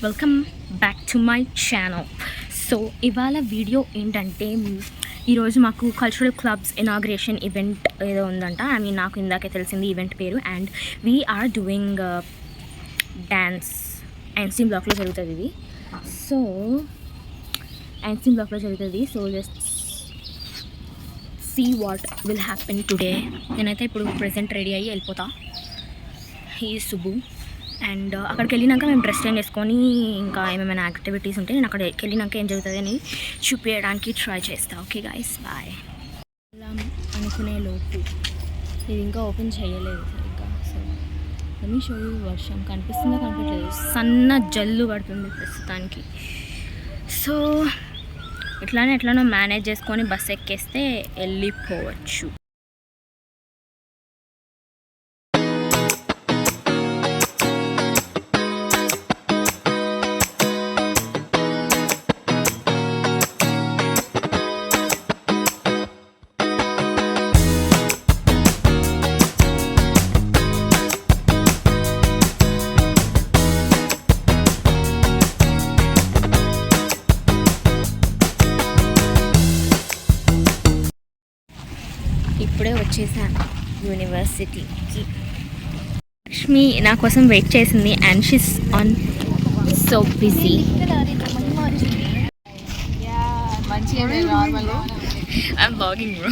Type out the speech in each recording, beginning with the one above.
Welcome back to my channel. So ఇవాళ video ఏంటంటే ఈరోజు మాకు కల్చరల్ క్లబ్స్ ఇనాగ్రేషన్ ఈవెంట్ ఏదో ఉందంట. నాకు ఇందాకే తెలిసింది ఈవెంట్ పేరు. And we are doing dance. Einstein బ్లాక్లో జరుగుతుంది ఇది. సో ఐన్స్టీన్ బ్లాక్లో జరుగుతుంది. So just see what will happen today. నేనైతే ఇప్పుడు ప్రెజెంట్ రెడీ అయ్యి వెళ్ళిపోతా. హీ సుబ్బు. అండ్ అక్కడికి వెళ్ళినాక మేము డ్రెస్ చేంజ్ చేసుకొని ఇంకా ఏమైనా యాక్టివిటీస్ ఉంటే నేను అక్కడికి వెళ్ళినాక ఏం జరుగుతుంది అని చూపించడానికి ట్రై చేస్తాను. Okay guys, bye. అలా అనుకునే లోపు ఇది ఇంకా ఓపెన్ చేయలేదు సరిగ్గా. సో అని షో వర్షం కనిపిస్తుందో కనిపించలేదు. సన్న జల్లు పడుతుంది ప్రస్తుతానికి. సో ఎట్లానో మేనేజ్ చేసుకొని బస్ ఎక్కేస్తే వెళ్ళిపోవచ్చు. ఇప్పుడే వచ్చేసాను యూనివర్సిటీకి. లక్ష్మి నా కోసం వెయిట్ చేసింది and she's on so busy. I'm blogging bro.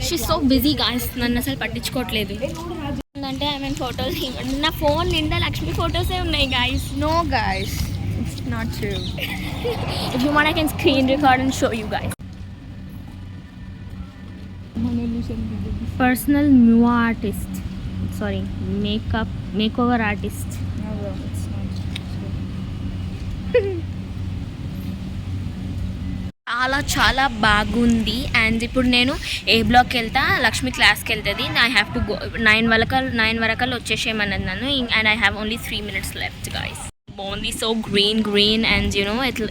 She's so busy guys. నన్ను అసలు పట్టించుకోవట్లేదు. అంటే ఫొటోస్ నా ఫోన్ నిండా లక్ష్మి ఫొటోసే ఉన్నాయి guys. No guys, it's not true. If you want I can screen record and show you guys. Personal MUA artist. Sorry, makeover artist. No bro, it's not true. చాలా బాగుంది. And ఇప్పుడు నేను ఏ బ్లాక్కి వెళ్తా, లక్ష్మి క్లాస్కి వెళ్తుంది. ఐ హ్యావ్ టు గో 9 వరకల్లా వచ్చేసేయమన్నది నన్ను. And I have only 3 minutes left guys. Bondi so green and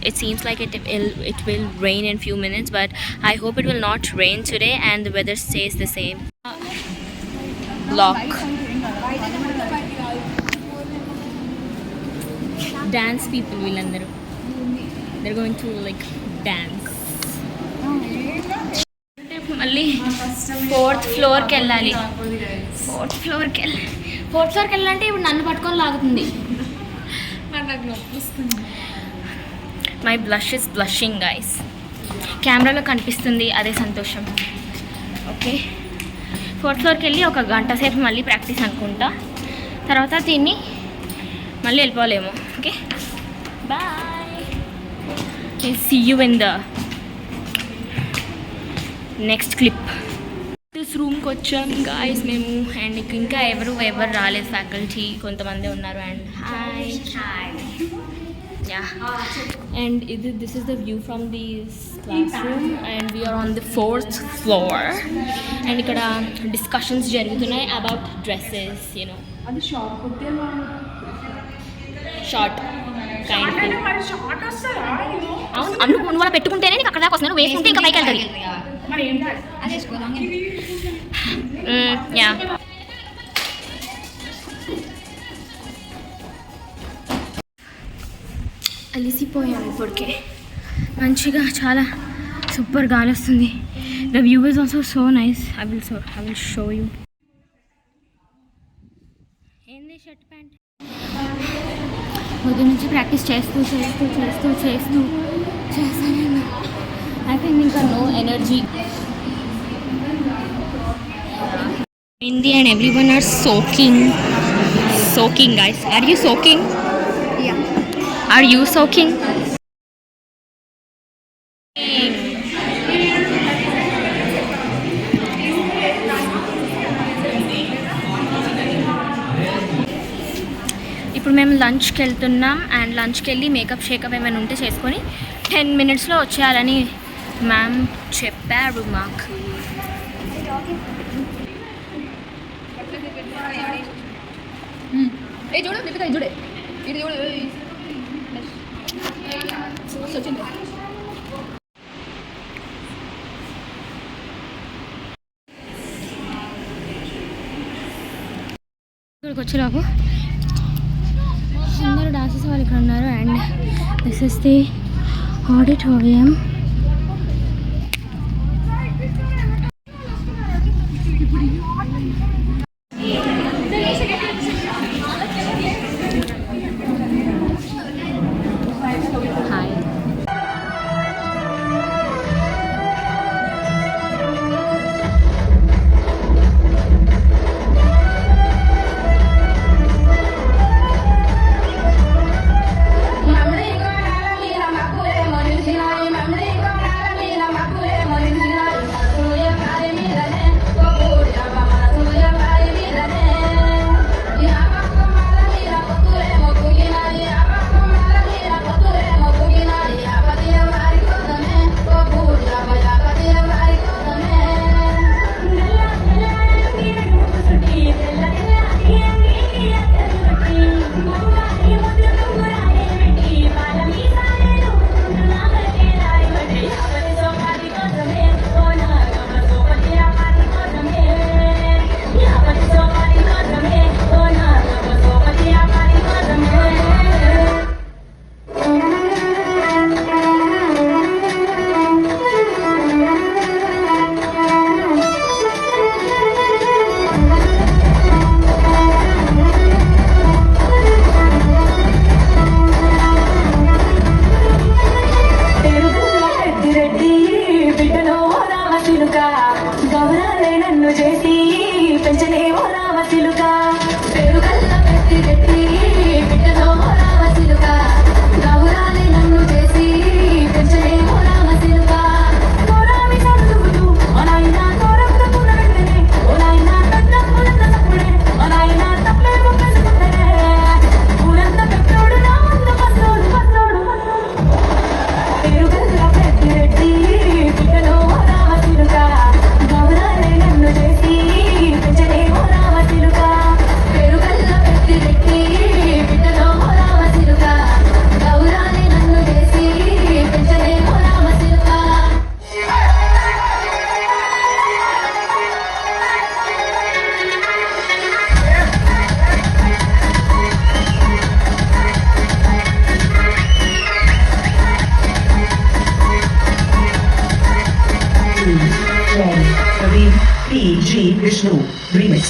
it seems like it will rain in few minutes, but I hope it will not rain today and the weather stays the same. Block dance people villandaru, they're going to like dance. మళ్ళీ fourth ఫ్లోర్కి వెళ్ళాలి. Fourth ఫ్లోర్కి వెళ్ళాలంటే ఇప్పుడు నన్ను పట్టుకొని లాగుతుంది. My blush is blushing guys. కెమెరాలో కనిపిస్తుంది, అదే సంతోషం. ఓకే, ఫోర్త్ ఫ్లోర్కి వెళ్ళి ఒక గంట సేపు మళ్ళీ ప్రాక్టీస్ అనుకుంటా. తర్వాత దీన్ని మళ్ళీ వెళ్ళిపోలేము. Okay, bye. See you in the next clip. This రూమ్కి వచ్చాం గాయస్ మేము. అండ్ ఇంకా ఎవరు రాలేదు, ఫ్యాకల్టీ కొంతమంది ఉన్నారు. And hi. Yeah, and this is the view from this classroom and we are on the 4th floor. And ఇక్కడ discussions జరుగుతున్నాయి అబౌట్ డ్రెస్సెస్. అది షార్ట్ కైండ్. అవును, నువ్వు అలా పెట్టుకుంటేనే నీకు అక్కడ దాకా వస్తుంది. నువ్వు వేసుకుంటే ఇంకా పైకి వెళ్తుంది. యా, అలిసిపోయాం ఇప్పటికే. మంచిగా చాలా సూపర్ గాలి వస్తుంది. The view is also so nice. I will show you. ఏంది షర్ట్ ప్యాంట్ ఉదయం నుంచి ప్రాక్టీస్ చేస్తూ చేస్తాను. అయిపోయింది, ఇంకా no energy. Mindy and everyone are soaking guys. Are you soaking? Yeah. Are you soaking? ఇప్పుడు మేము లంచ్కి వెళ్తున్నాం. అండ్ లంచ్కి వెళ్ళి షేకప్ ఏమైనా ఉంటే చేసుకొని 10 minutesలో వచ్చేయాలని మ్యామ్ చెప్పారు మాకు. చూడు చూడే ఇది చూడు. ఇక్కడికి వచ్చేలోపు అందరూ డాన్సెస్ వాళ్ళు ఇక్కడ ఉన్నారు. And this is the auditorium. Hi. G. Vishnu remix.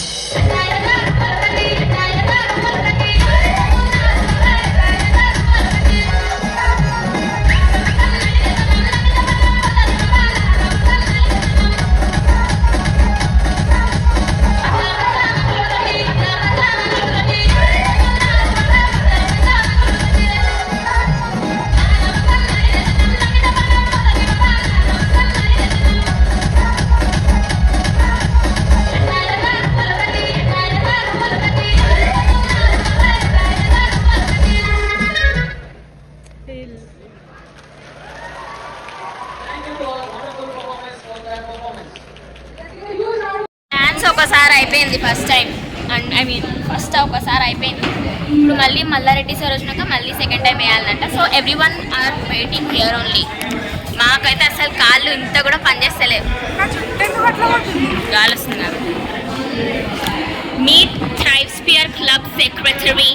Dance ఒకసారి అయిపోయింది ఫస్ట్ టైం, అండ్ ఫస్ట్ ఒకసారి అయిపోయింది. ఇప్పుడు మళ్ళీ మల్లారెడ్డి సార్ వచ్చినాక మళ్ళీ సెకండ్ టైం వేయాలంట. So everyone are waiting here only. మాకైతే అసలు కాళ్ళు ఇంత కూడా పనిచేస్తలేవు, గాలి వస్తుంది. Meet Tribesphere club secretary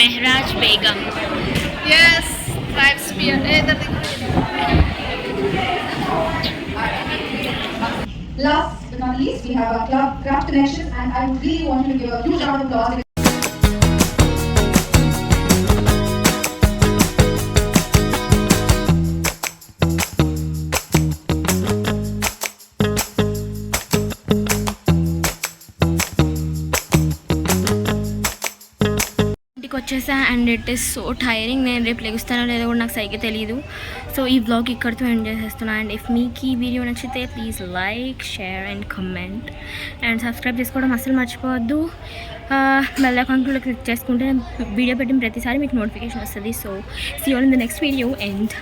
Mehraj Begum. Yes, Tribesphere. Last but not least, we have our club Craft Connection, and I really want you to give a huge round of applause. ఇంటికి వచ్చేసా and it is so tiring. నేను రేపు లెగుస్తానో లేదో కూడా నాకు సరిగ్గా తెలియదు. So ఈ బ్లాగ్ ఇక్కడితో ఎండ్ చేసేస్తున్నా. అండ్ ఇఫ్ మీకు ఈ వీడియో నచ్చితే please like, share and comment and subscribe చేసుకోవడం అసలు మర్చిపోవద్దు. బెల్ ఐకాన్లో క్లిక్ చేసుకుంటే వీడియో పెట్టిన ప్రతిసారి మీకు నోటిఫికేషన్ వస్తుంది. So see you all in the next video and